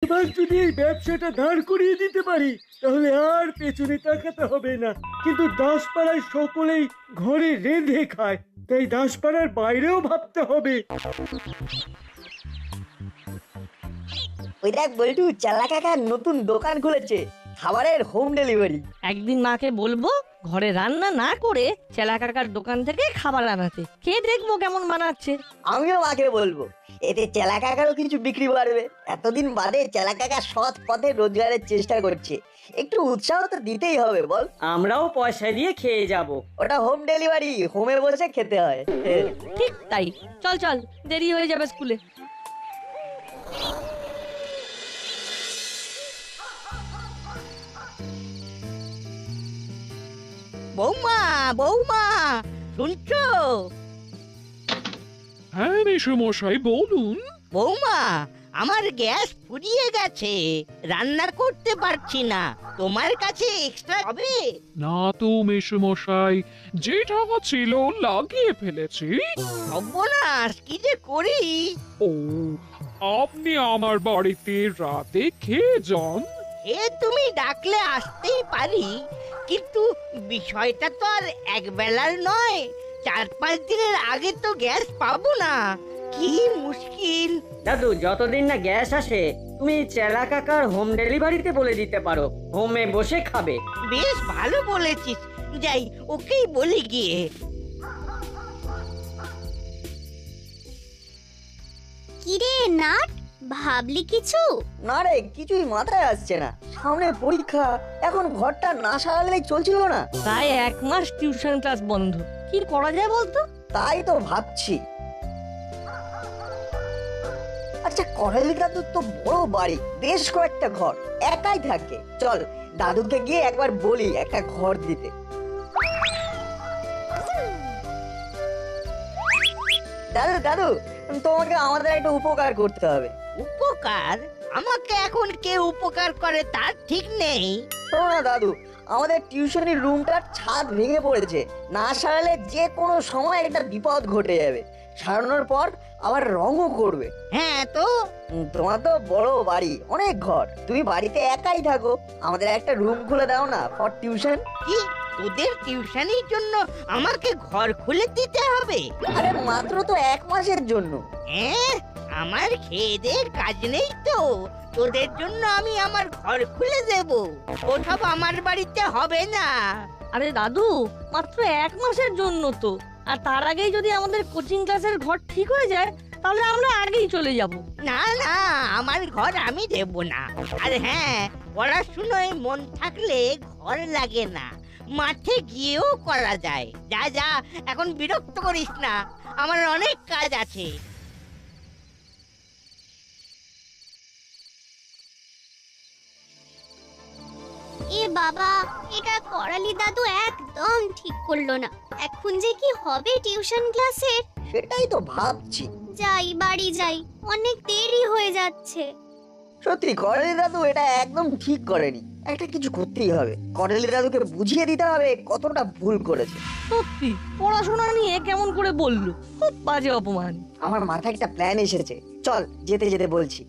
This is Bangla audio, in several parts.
এবার যদি এই ব্যবসাটা দাঁড় করিয়ে দিতে পারি তাহলে আর পেছনে তাকাতে হবে না। কিন্তু দাসপাড়ায় সকলেই ঘরে রেঁধে খায়, তাই দাসপাড়ার বাইরেও ভাবতে হবে। ওই দেখ বল্টু, চালা কাকা নতুন দোকান খুলেছে, খাবারের হোম ডেলিভারি। একদিন মাকে বলবো ঘরে রান্না না করে চেলা কাকার দোকান থেকে খাবার আনাতে, খেয়ে দেখবো কেমন বানাচ্ছে। আমিও মাকে বলবো, এতে চেলা কাকারও কিছু বিক্রি বাড়বে। এতদিন বাদে চেলা কাকা সৎ পথে রোজগারের চেষ্টা করছে, একটু উৎসাহ তো দিতেই হবে বল। আমরাও পয়সা দিয়ে খেয়ে যাব। ওটা হোম ডেলিভারি, হোমে বসে খেতে হয়। ঠিক তাই, চল চল, দেরি হয়ে যাবে স্কুলে। বৌমা বৌমা, শুনছো? হ্যাঁ মেসোমশাই বলুন। বৌমা, আমার গ্যাস ফুরিয়ে গেছে, রান্না করতে পারছি না, তোমার কাছে এক্সট্রা হবে? না তো মেসোমশাই, যে টাকা ছিল লাগিয়ে ফেলেছি। সর্বনাশ, কি যে করি! ও, আপনি আমার বাড়িতে রাতে খেয়ে যান। তুমি ডাকলে আসতেই পারি, কিন্তু বিষয়টা তো আর এক বেলার নয়, 4-5 দিনের আগে তো গ্যাস পাবো না, কি মুশকিল। দাদু, যতদিন না গ্যাস আসে তুমি চেলা কাকার হোম ডেলিভারিতে বলে দিতে পারো, হোমে বসে খাবে। বেশ ভালো বলেছিস, যাই ওকেই বলি গিয়ে। কিরে নাট, ভাবলি কিছু? না রে, কিছুই মাথায় আসছে না। সামনে পরীক্ষা, এখন ঘরটা না সারালেই চলছিল না। তাই 1 মাস টিউশন ক্লাস বন্ধ, কি করা যায় বলতো? তাই তো ভাবছি। আচ্ছা, করালি দাদুর তো বড় বাড়ি, বেশ কয়েকটা ঘর, একাই থাকে। চল দাদুকে গিয়ে একবার বলি একটা ঘর দিতে। দাদু দাদু, তোমাকে আমাদের একটা উপকার করতে হবে। উপকার? আমাকে এখন কে উপকার করে তার ঠিক নেই। শোনো না দাদু, আমাদের টিউশনের রুমটার ছাদ ভেঙে পড়েছে, না সারালে যে কোনো সময় একটা বিপদ ঘটে যাবে। সারানোর পর আবার রঙও করবে। হ্যাঁ তো, তোমার তো বড় বাড়ি, অনেক ঘর, তুমি বাড়িতে একাই থাকো, আমাদের একটা রুম খুলে দাও না ফর টিউশন। কি তোদের টিউশনের জন্য আমাকে ঘর খুলে দিতে হবে? আরে মাত্র তো 1 মাসের জন্য। হ্যাঁ, আমার খেয়েদের কাজ নেই তো, তোদের জন্য আমি আমার ঘর খুলে দেব। ওসব আমার বাড়িতে হবে না। আরে দাদু, মাত্র 1 মাসের জন্য তো, আর তার আগেই যদি আমাদের কোচিং ক্লাসের ঘর ঠিক হয়ে যায় তাহলে আমরা আগেই চলে যাব। না না, আমার ঘর আমি দেব না। আর হ্যাঁ, পড়াশুনোয় মন থাকলে ঘর লাগে না, মাঠে গিয়েও করা যায়। যা যা, এখন বিরক্ত করিস না, আমার অনেক কাজ আছে। এ বাবা, এটা করালি দাদু একদম ঠিক করলো না। এখন যে কি হবে টিউশন ক্লাসের? সেটাই তো ভাবছি। যাই, বাড়ি যাই, অনেক দেরি হয়ে যাচ্ছে। সত্যি করেলি দাদু এটা একদম ঠিক করেনি, একটা কিছু করতেই হবে। করেলি দাদুকে বুঝিয়ে দিতে হবে কতটা ভুল করেছে। সত্যি পড়াশোনা নিয়ে কেমন করে বললো, খুব বাজে অপমান। আমার মাথায় একটা প্ল্যান এসেছে, চল যেতে যেতে বলছি।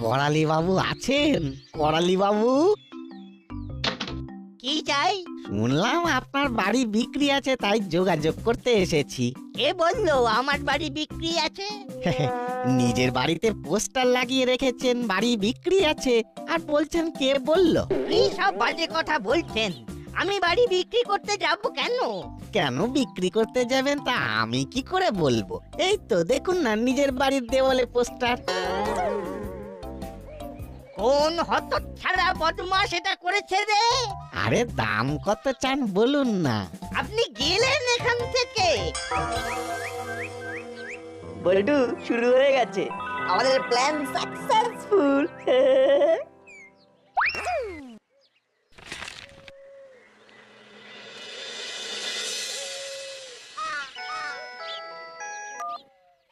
করালি বাবু আছেন? করালি বাবু, কি চাই? শুনলাম আপনার বাড়ি বিক্রি আছে, তাই যোগাযোগ করতে এসেছি। কে বললো আমার বাড়ি বিক্রি আছে? নিজের বাড়িতে পোস্টার লাগিয়ে রেখেছেন বাড়ি বিক্রি আছে, আর বলছেন কে বললো? কি সব বাজে কথা বলছেন? আমি বাড়ি বিক্রি করতে যাব কেন? কেন বিক্রি করতে যাবেন তা আমি কি করে বলবো? এই তো দেখুন না নিজের বাড়ির দেওয়ালে পোস্টার। কোন হতচ্ছাড়া বদমাশ এটা করেছে রে? আরে দাম কত চান বলুন না। আপনি গেলেন এখান থেকে। বল্টু, শুরু হয়ে গেছে আমাদের প্ল্যান সাকসেসফুল।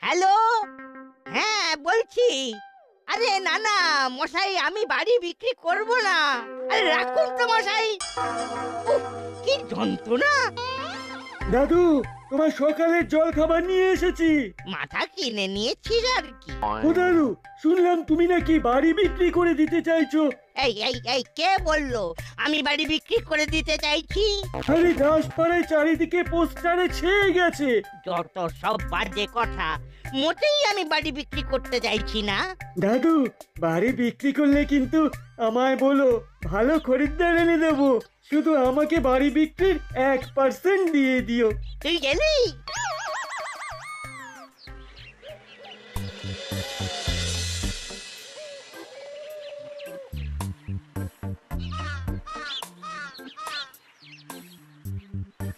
হ্যালো, হ্যাঁ বলছি। আরে না না মশাই, আমি বাড়ি বিক্রি করব না। আরে রাখুন তো মশাই। উফ, কি যন্ত্রণা। দাদু, তোমার সকালের জল খাবার নিয়ে এসেছি। মাথা কিনে নিয়েছিস আর কি। ও দাদু, শুনলাম তুমি নাকি বাড়ি বিক্রি করে দিতে চাইছো। এই কে বললো আমি বাড়ি বিক্রি করে দিতে চাইছি? আরে দাসপাড়ায় চারিদিকে পোস্টারে ছেয়ে গেছে। যত সব বাজে কথা, মোটেই আমি বাড়ি বিক্রি করতে চাইছি না। দাদু, বাড়ি বিক্রি করলে কিন্তু আমায় বলো, ভালো খরিদ্দার এনে দেবো। শুধু আমাকে বাড়ি বিক্রির 1% দিয়ে দিও। তুই গেলি?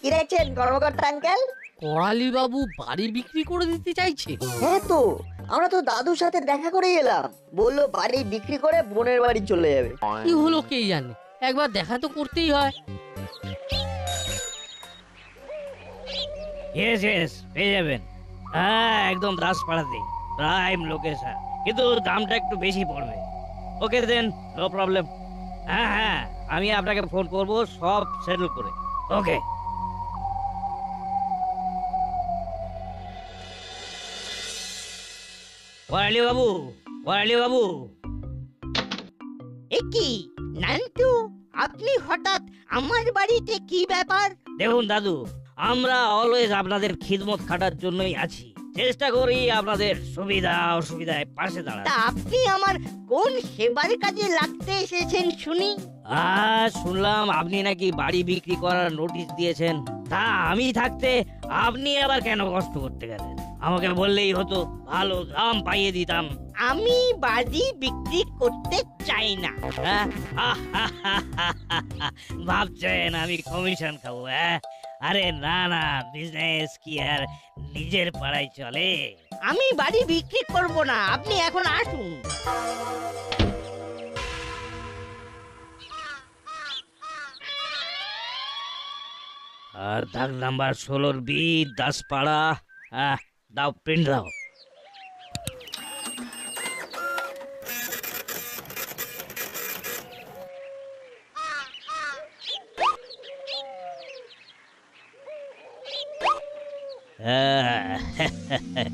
কি দেখছেন কর্মকর্তা আঙ্কেল? করালি বাবু বাড়ি বিক্রি করে দিতে চাইছে। হ্যাঁ তো, আমরা তো দাদুর সাথে দেখা করে এলাম। বললো বাড়ি বিক্রি করে বোনের বাড়ি চলে যাবে। কি হলো কে জানে, একবার দেখা তো করতেই হয়। ইয়েস পেয়ে যাবেন। হ্যাঁ, একদম দাসপাড়াতে, প্রাইম লোকেশন, কিন্তু দামটা একটু বেশি পড়বে। ওকে দেন, নো প্রবলেম। হ্যাঁ, আমি আপনাকে ফোন করব সব সেটেল করে। ওকে। ওয়ালি বাবু। এ কি নান্টু, আপনি হঠাৎ আমার বাড়িতে, কি ব্যাপার? দেখুন দাদু, আমরা অলওয়েজ আপনাদের খিদমত খাটার জন্যই আছি। চেষ্টা করি আপনাদের সুবিধা অসুবিধায় পাশে দাঁড়াতে। তা আপনি আমার কোন সেবার কাজে লাগতে এসেছেন শুনি? শুনলাম আপনি নাকি বাড়ি বিক্রি করার নোটিশ দিয়েছেন। তা আমি থাকতে আপনি আবার কেন কষ্ট করতে গেলেন? আমাকে বললেই হতো, ভালো দাম পাইয়ে দিতাম। আমি বাড়ি বিক্রি করতে চাই না। হ্যাঁ? ভাবছেন আমি কমিশন খাবো? হ্যাঁ, আরে না, বিজনেস কি আর নিজের পাড়ায় চলে? আমি বাড়ি বিক্রি করব না, আপনি এখন আসুন। আর দাগ নাম্বার 16 বি, দাসপাড়া। দাও, প্রিন্ট দাও।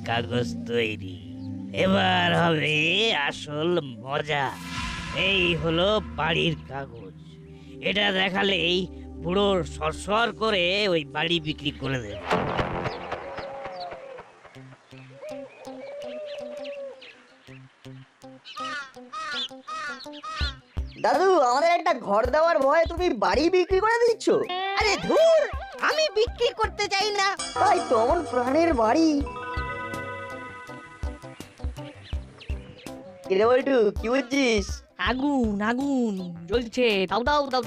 কাগজ তৈরি, এবার হবে আসল মজা। এই হলো বাড়ির কাগজ। এটা দেখালেই বুড়োর সরসর করে ওই বাড়ি বিক্রি করে দেবে। দাদু, আমাদের একটা ঘর দেওয়ার ভয়ে তুমি বাড়ি বিক্রি করে দিচ্ছ? আরে ধুর, আমি বিক্রি করতে চাই না। তাই তো, আমার প্রাণের বাড়ি। কিরে বল্টু, কি বুঝছিস? আগুন জ্বলছে,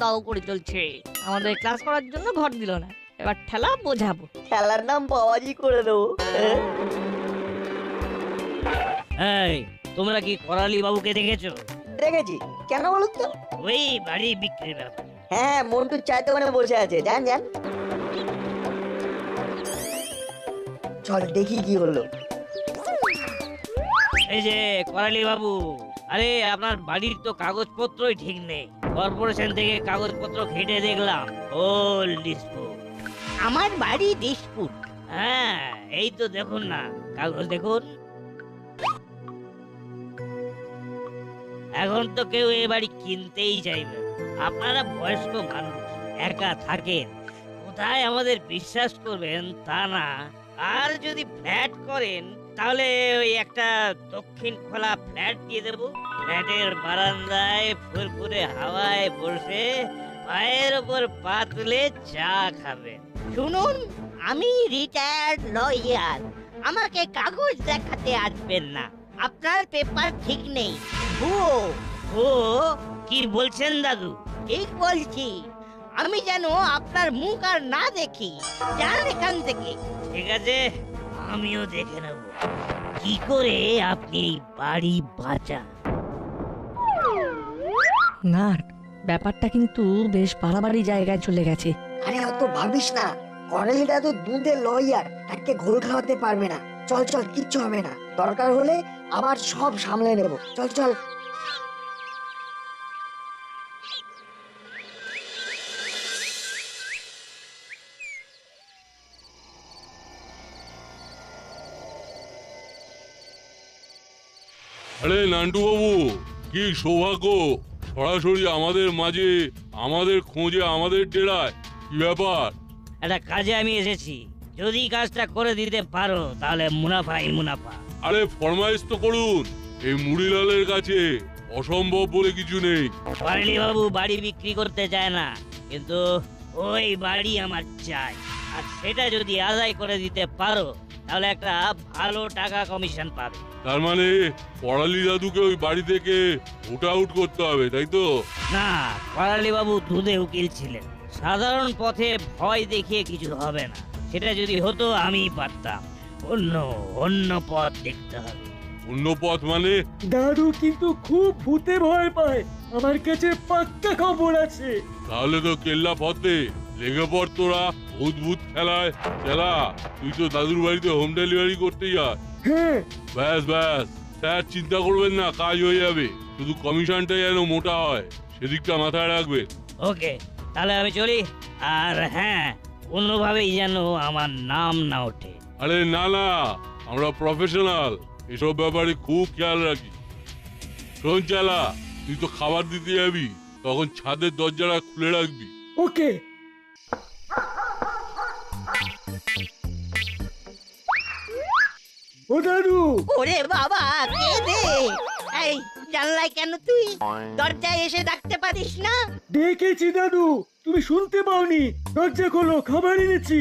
দাও করে জ্বলছে। আমাদের ক্লাস করার জন্য ঘর দিল না, এবার ঠেলা বোঝাবো। খেলার নাম বাবাজি করে দেবো। এই, তোমরা কি করালি বাবুকে দেখেছো? দেখেছি, কেন বলুন তো? ওই বাড়ি বিক্রির ব্যাপার। হ্যাঁ, মন্টুর চায়ের দোকানে বসে আছে, যান। চল দেখি কি হলো। এই যে করালি বাবু, আরে আপনার বাড়ির তো কাগজপত্রই ঠিক নেই। কর্পোরেশন থেকে কাগজপত্র ঘেটে দেখলাম, ওল ডিসপুট। আমার বাড়ি ডিসপুট? হ্যাঁ, এই তো দেখুন না, কাগজ দেখুন। এখন তো কেউ এ বাড়ি কিনতেই চাইবে না। আপনারা বয়স্ক মানুষ, একা থাকেন, কোথায় আমাদের বিশ্বাস করবেন তা না। আর যদি ফ্ল্যাট করেন, তাহলে ওই একটা দক্ষিণ খোলা ফ্ল্যাট দিয়ে দেবো। ফ্ল্যাটের বারান্দায় ফুরফুরে হাওয়ায় বসে পায়ের ওপর পা তুলে চা খাবেন। শুনুন, আমি রিটায়ার্ড লয়ার, আমাকে কাগজ দেখাতে আসবেন না। আপনার পেপার ঠিক নেই, ভুয়ো। ও কি বলছেন দাদু? ঠিক বলছি, আমি যেন আপনার মুখ আর না দেখি। যান এখান থেকে। ঠিক আছে, আমিও দেখে নেব কি করে আপনি এই বাড়ি বাঁচান। না, ব্যাপারটা কিন্তু বেশ বাড়াবাড়ি জায়গায় চলে গেছে। আরে অত ভাবিস না, কর্নেল দাদু দুধের লয়ার, তাকে ঘোল খাওয়াতে পারবে না। চল, কিচ্ছু হবে না। দরকার হলে আবার সব সামলে নেব। চল। আরে নান্টু বাবু, কি সৌভাগ্য সরাসরি আমাদের মাঝে, আমাদের খোঁজে, আমাদের ডেরায়। কি ব্যাপার? একটা কাজে আমি এসেছি, যদি কাজটা করে দিতে পারো তাহলে মুনাফাই মুনাফা। আরে ফরমাইশ তো করুন, এই মুড়িলালের কাছে অসম্ভব বলে কিছু নেই। পারলি বাবু বাড়ি বিক্রি করতে চায় না, কিন্তু ওই বাড়ি আমার চাই, আর সেটা যদি আদায় করে দিতে পারো তাহলে একটা ভালো টাকা কমিশন পাবে। তার মানে পড়ালি দাদুকে ওই বাড়ি থেকে ভোট আউট করতে হবে, তাই তো? না, পারালি বাবু দুধে উকিল ছিলেন, সাধারণ পথে ভয় দেখিয়ে কিছু হবে না। সেটা যদি হতো আমি পারতাম, অন্য অন্য পথ দেখতে হবে। অন্য পথ মানে? দাদু কিন্তু খুব ভূতে ভয় পায়, আমার কাছে পাক্কা খবর আছে। তাহলে তো কেল্লা ফতে লেগে পড় তোরা ভূত ভূত খেলায়। খেলা, তুই তো দাদুর বাড়িতে হোম ডেলিভারি করতে যা। হ্যাঁ, ব্যাস ব্যাস, স্যার চিন্তা করবেন না, কাজ হয়ে যাবে। শুধু কমিশনটা যেন মোটা হয় সেদিকটা মাথায় রাখবে। ওকে, তাহলে আমি চলি। আর হ্যাঁ, কোনোভাবেই যেন আমার নাম না ওঠে। আরে না না, আমরা প্রফেশনাল, এসব ব্যাপারে খুব খেয়াল রাখি। শোন চালা, তুই তো খাবার দিতে যাবি, তখন ছাদের দরজাটা খুলে রাখবি। ওকে। ও দাদু, ওরে বাবা, কে রে? এই জানলায় কেন তুই? দরজায় এসে ডাকতে পারিস না? ডেকেছি দাদু, তুমি শুনতে পাওনি? দরজা খোলো, খাবার এনেছি।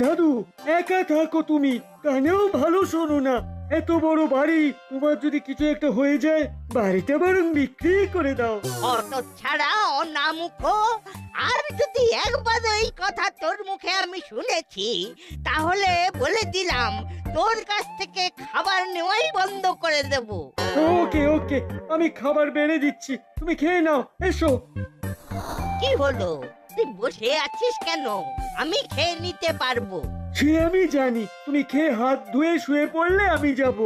দাদু, একা থাকো তুমি, কানেও ভালো শোনো না। এত বড় বাড়ি, তোমার যদি কিছু একটা হয়ে যায়, বাড়িটা বরং বিক্রি করে দাও। অত ছাড়া অনামুখ, আর যদি একবার এই কথা তোর মুখে আমি শুনেছি, তাহলে বলে দিলাম তোর কাছ থেকে খাবার নেওয়াই বন্ধ করে দেব। ওকে ওকে, আমি খাবার বেড়ে দিচ্ছি, তুমি খেয়ে নাও, এসো। কি হলো, তুই বসে আছিস কেন? আমি খেয়ে নিতে পারবো। সে আমি জানি, তুমি খেয়ে হাত ধুয়ে শুয়ে পড়লে আমি যাব।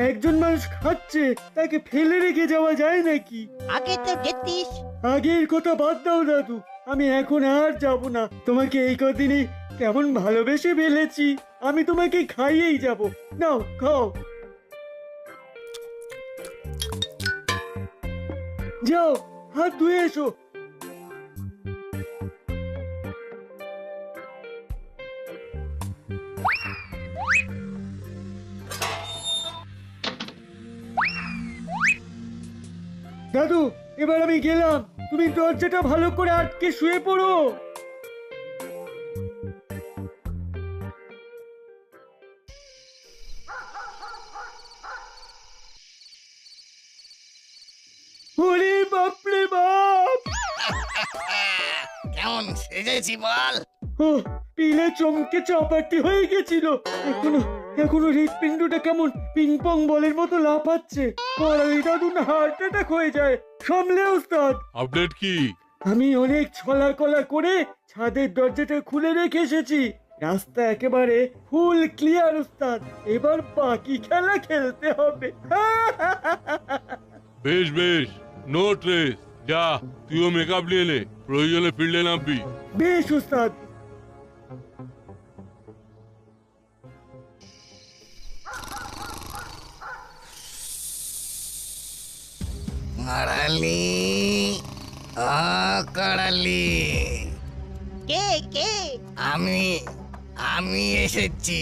একজন মানুষ খাচ্ছে, তাকে ফেলে রেখে যাওয়া যায় নাকি? আগে তো যেতিস। আগের কথা বাদ দাও দাদু, আমি এখন আর যাব না। তোমাকে এই কদিনে কেমন ভালোবেসে ফেলেছি, আমি তোমাকে খাইয়েই যাব। নাও খাও, যাও হাত ধুয়ে এসো। দাদু, এবার আমি গেলাম, তুমি দরজাটা ভালো করে আটকে শুয়ে পড়ো। ওরে বাপরে বাপ! কেমন সেজেছি বল? ও, পিলে চমকে চাপাটি হয়ে গেছিল। এখনো এখনো হৃৎপিণ্ডটা কেমন পিং পং বলের মতো লাফাচ্ছে। পড়ালি দাদু না হার্ট অ্যাটাক হয়ে যায়। সামলে ওস্তাদ। আপডেট কি? আমি অনেক ছলা কলা করে ছাদের দরজাটা খুলে রেখে এসেছি। রাস্তা একেবারে ফুল ক্লিয়ার ওস্তাদ, এবার বাকি খেলা খেলতে হবে। বেশ বেশ, নো ট্রেস। যা, তুইও মেকআপ নিয়ে নে, প্রয়োজনে ফিল্ডে নামবি। বেশ ওস্তাদ। কড়ালি, কড়ালি, কে কে? আমি আমি এসেছি।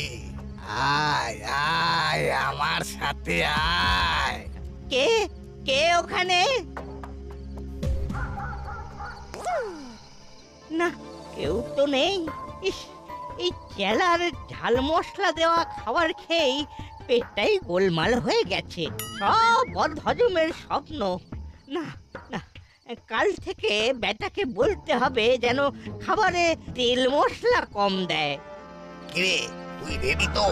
আয় আয়, আমার সাথে আয়। কে কে ওখানে? না, কেউ তো নেই। ইস, এই চেলার ঝাল মশলা দেওয়া খাবার খেয়েই পেটটাই গোলমাল হয়ে গেছে। সব বদহজমের স্বপ্ন। না না, কাল থেকে বেটাকে বলতে হবে যেন খাবারে তেল মশলা কম দেয়। কিরে, তুই রেডি তো?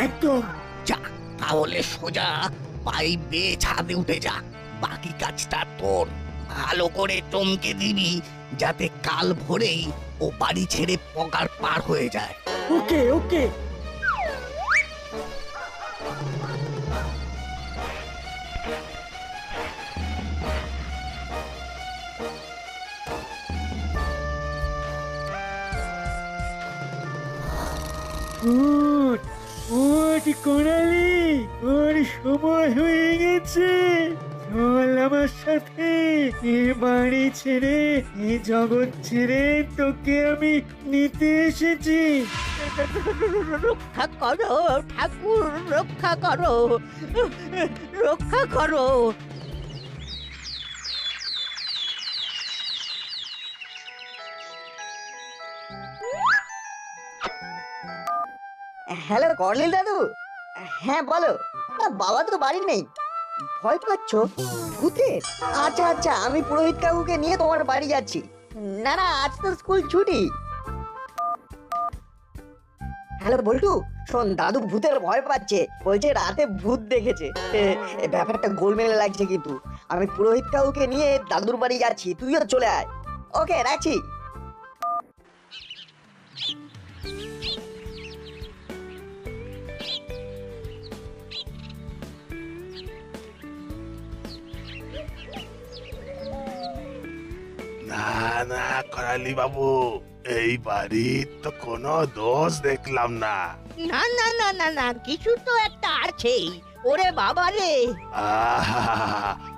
একদম। যা, তাহলে সোজা পাইপ বেয়ে ছাদে উঠে যা। বাকি কাজটা তোর। ভালো করে চমকে দিবি যাতে কাল ভোরেই ও বাড়ি ছেড়ে পকার পার হয়ে যায়। ওকে ওকে। ওঠ ওঠ করালি, ওর সময় হয়ে গেছে। চল আমার সাথে, এ বাড়ি ছেড়ে, এ জগৎ ছেড়ে তোকে আমি নিতে এসেছি। রক্ষা করো ঠাকুর, রক্ষা করো, রক্ষা করো। হ্যালো কর্নেল দাদু, হ্যাঁ বলো। না বাবা তো বাড়ি নেই, ভয় পাচ্ছ ভূতে? আচ্ছা আচ্ছা, আমি পুরোহিত কাকুকে নিয়ে তোমার বাড়ি যাচ্ছি। না না, আজ তো স্কুল ছুটি। হ্যালো বল্টু, শোন, দাদু ভূতের ভয় পাচ্ছে, বলছে রাতে ভূত দেখেছে। ব্যাপারটা গোলমেলে লাগছে, কিন্তু আমি পুরোহিত কাকুকে নিয়ে দাদুর বাড়ি যাচ্ছি, তুইও চলে আয়। ওকে, রাখছি। না না করালি বাবু, এই বাড়ির তো কোনো দোষ দেখলাম না। না না না না না, কিছু তো একটা আছেই। ওরে বাবা রে! আহা,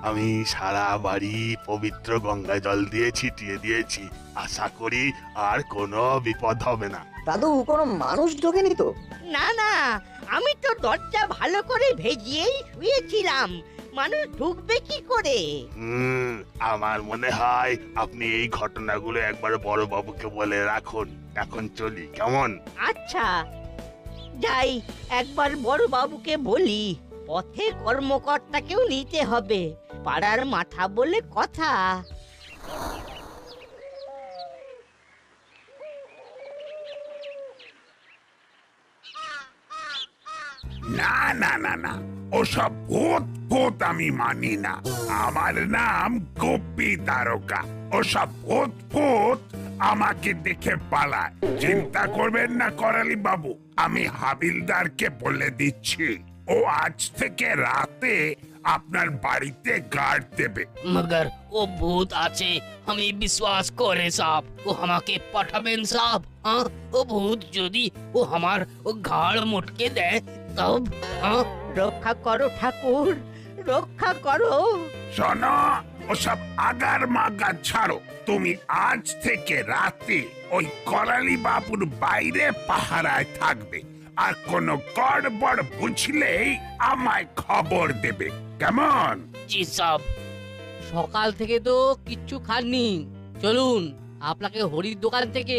আমি সারা বাড়ি পবিত্র গঙ্গা জল দিয়ে ছিটিয়ে দিয়েছি, আশা করি আর কোনো বিপদ হবে না। দাদু, কোনো মানুষ ঢোকেনি তো? না না, আমি তো দরজা ভালো করে ভেজিয়েই শুয়েছিলাম, মানুষ ঢুকবে কি করে? আমার মনে হয় আপনি এই ঘটনাগুলো একবার বড় বাবুকে বলে রাখুন। এখন চলি, কেমন? আচ্ছা, যাই, একবার বড় বাবুকে বলি। পথে কর্মকর্তাকেও নিতে হবে, পাড়ার মাথা বলে কথা। না না না না, ওসব ভূত ভূত আমি মানি না। আমার নাম গোপী তারকা। ওসব ভূত ভূত আমাকে দেখে পালায়। চিন্তা করবেন না করালি বাবু, আমি হাবিলদারকে বলে দিচ্ছি, ও আজ থেকে রাতে আপনার বাড়িতে গার্ড দেবে। मगर वो भूत আছে আমি বিশ্বাস করে সাহেব, ও আমাকে পাঠাবেন সাহেব। हाँ, ও ভূত যদি ও আমার ও ঘাড় মটকে দেয় তব। हाँ, রক্ষা করো ঠাকুর, রক্ষা করো। শোনো, ওসব আগার মাগার ছাড়ো। তুমি আজ থেকে রাতে ওই করালি বাবুর বাইরে পাহারায় থাকবে, আর কোনো গড়বড় বুঝলেই আমায় খবর দেবে, কেমন? জি সাহেব। সকাল থেকে তো কিচ্ছু খাননি, চলুন আপনাকে হরির দোকান থেকে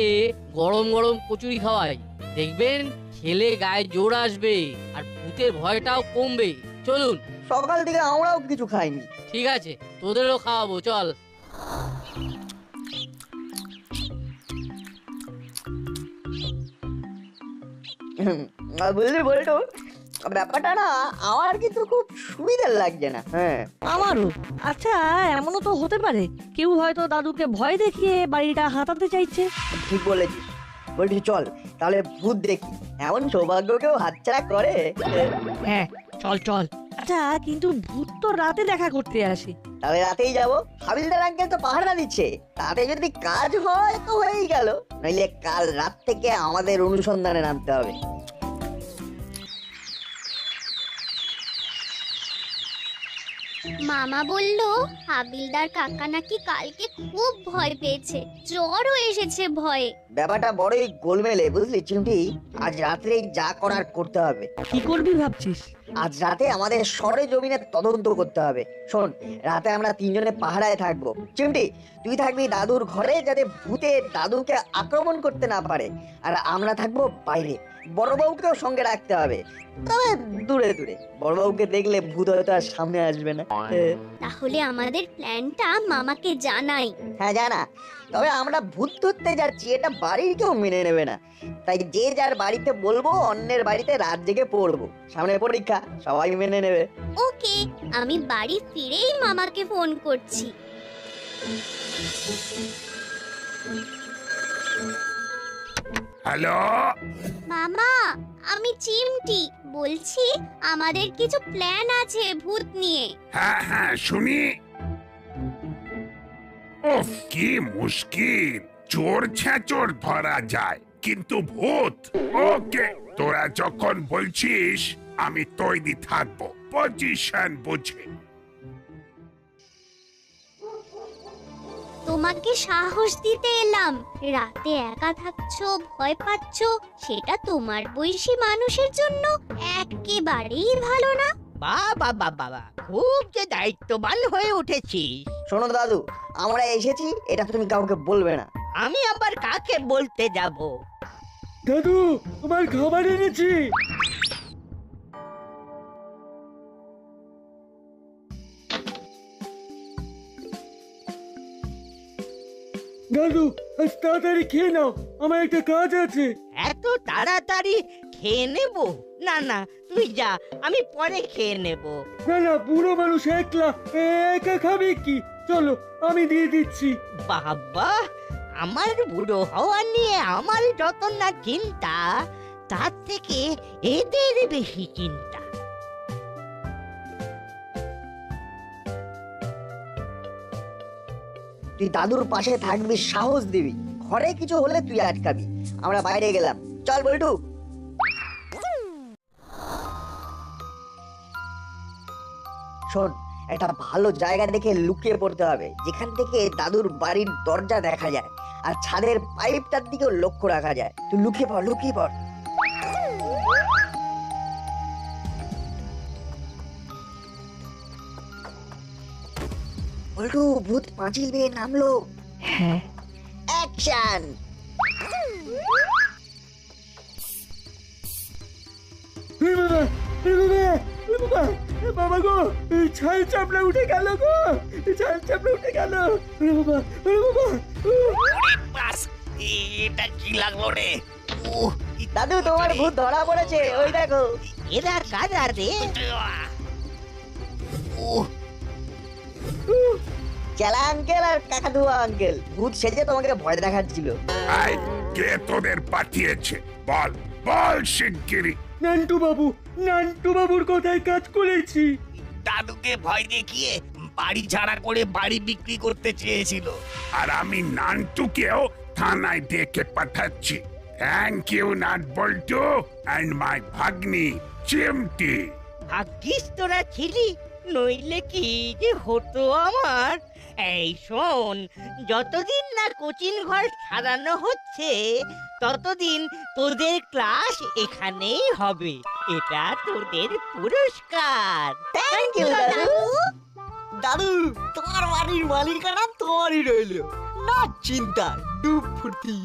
গরম গরম কচুরি খাওয়াই। দেখবেন খেলে গায়ে জোর আসবে আর ভূতের ভয়টাও কমবে। চলুন। সকাল থেকে আমরাও কিছু খাইনি। ঠিক আছে, তোদেরও খাওয়াবো, চল। বুঝলি বলতো, ব্যাপারটা না আমার কিন্তু খুব সুবিধার লাগছে না। হ্যাঁ, আমারও। আচ্ছা, এমনও তো হতে পারে কেউ হয়তো দাদুকে ভয় দেখিয়ে বাড়িটা হাতাতে চাইছে। ঠিক বলেছিস। বলছি চল তাহলে ভূত দেখি, এমন সৌভাগ্য কেউ হাতছাড়া করে? হ্যাঁ, চল চল। আচ্ছা, কিন্তু ভূত তো রাতে দেখা করতে আসে। তাহলে রাতেই যাবো, হাবিলদার আঙ্কেল তো পাহারা দিচ্ছে, তাতে যদি কাজ হয় তো হয়েই গেল, নইলে কাল রাত থেকে আমাদের অনুসন্ধানে নামতে হবে। মামা বলল হাবিলদার কাকা নাকি কালকে খুব ভয় পেয়েছে, জ্বরও এসেছে ভয়ে। ব্যাপারটা বড়ই গোলমেলে, বুঝলি চিমটি। আজ রাত্রে যা করার করতে হবে। কি করবি ভাবছিস? আজ রাতে আমাদের সরে জমিনের তদন্ত করতে হবে। শোন, রাতে আমরা তিনজনে পাহারায় থাকবো। চিমটি, তুই থাকবি দাদুর ঘরে, যাতে ভূতে দাদুকে আক্রমণ করতে না পারে, আর আমরা থাকবো বাইরে। বড়বাবুকেও সঙ্গে রাখতে হবে, তবে দূরে দূরে। বড়বাবুকে দেখলে ভূত হয়তো আর সামনে আসবে না। তাহলে আমাদের প্ল্যানটা মামাকে জানাই। হ্যাঁ জানা, তবে আমরা ভূত ধরতে যাচ্ছি এটা বাড়ির কেউ মেনে নেবে না, তাই যে যার বাড়িতে বলবো অন্যের বাড়িতে রাত জেগে পড়বো। সামনে পরীক্ষা, সবাই মেনে নেবে। ওকে, আমি বাড়ি ফিরেই মামাকে ফোন করছি। হ্যালো মামা, আমি চিমটি বলছি, আমাদের কিছু প্ল্যান আছে ভূত নিয়ে। হ্যাঁ হ্যাঁ শুনি। উফ, কি মুশকিল, চোর ছেঁচোর ধরা যায়, কিন্তু ভূত। ওকে, তোরা যখন বলছিস আমি তৈরি থাকবো, পজিশন বুঝে। তোমাকে সাহস দিতে এলাম। রাতে একা থাকছো, ভয় পাচ্ছো, সেটা তোমার বয়সী মানুষের জন্য একেবারেই ভালো না। বাবা বাবা, খুব যে দায়িত্ববান হয়ে উঠেছিস। শোনো দাদু, আমরা এসেছি, এটা তুমি কাউকে বলবে না। আমি আবার কাকে বলতে যাব? দাদু, তোমার খাবার এনেছি। দাদু, আজ তাড়াতাড়ি খেয়ে নাও, আমার একটা কাজ আছে। এত তাড়াতাড়ি খেয়ে নেব? না না, তুই যা, আমি পরে খেয়ে নেব। না না, বুড়ো মানুষ একলা একা খাবে কি? চলো, আমি দিয়ে দিচ্ছি। বাবা, আমার বুড়ো হওয়া নিয়ে আমার যত না চিন্তা, তার থেকে এদের বেশি চিন্তা। তুই দাদুর পাশে থাকবি, সাহস দিবি, ঘরে কিছু হলে তুই আটকাবি। আমরা বাইরে গেলাম, চল বল্টু। শোন, একটা ভালো জায়গা দেখে লুকিয়ে পড়তে হবে, যেখান থেকে দাদুর বাড়ির দরজা দেখা যায় আর ছাদের পাইপটার দিকেও লক্ষ্য রাখা যায়। তুই লুকিয়ে পড়, লুকিয়ে পড়। বল্টু, ভূত পাঁচিল বেয়ে নামলো। হ্যাঁ, অ্যাকশন। বাবা গো, ছাল চাপড়া উঠে গেল গো, ছাল চাপড়া উঠে গেল। বাবা, বাবা, বাস, এটা কি লাগলো রে? দাদু, তোমার ভূত ধরা পড়েছে, ওই দেখো। এরা কারা রে? চেলা আঙ্কেল আর কাকাতুয়া আঙ্কেল ভূত সেজে তোমাকে ভয় দেখাচ্ছিল। আই, কে তোদের পাঠিয়েছে? বল বল শিগগিরি। নান্টু বাবু, নান্টু বাবুর কথায় কাজ করেছি। দাদুকে ভয় দেখিয়ে বাড়ি ছাড়া করে বাড়ি বিক্রি করতে চেয়েছিল। আর আমি নান্টুকেও থানায় ডেকে পাঠাচ্ছি। থ্যাংক ইউ নাট বল্টু অ্যান্ড মাই ভাগ্নি চিমটি। ভাগ্যিস তোরা ছিলি, নইলে কি যে হতো আমার। এই শোন, যতদিন না কোচিং ঘর সারানো হচ্ছে ততদিন তোদের ক্লাস এখানেই হবে। এটা তোদের পুরস্কার। থ্যাংক ইউ দাদু। দাদু, তোমার বাড়ির মালিকানা তোমারই রইল, না চিন্তা, ডুব ফুর্তি।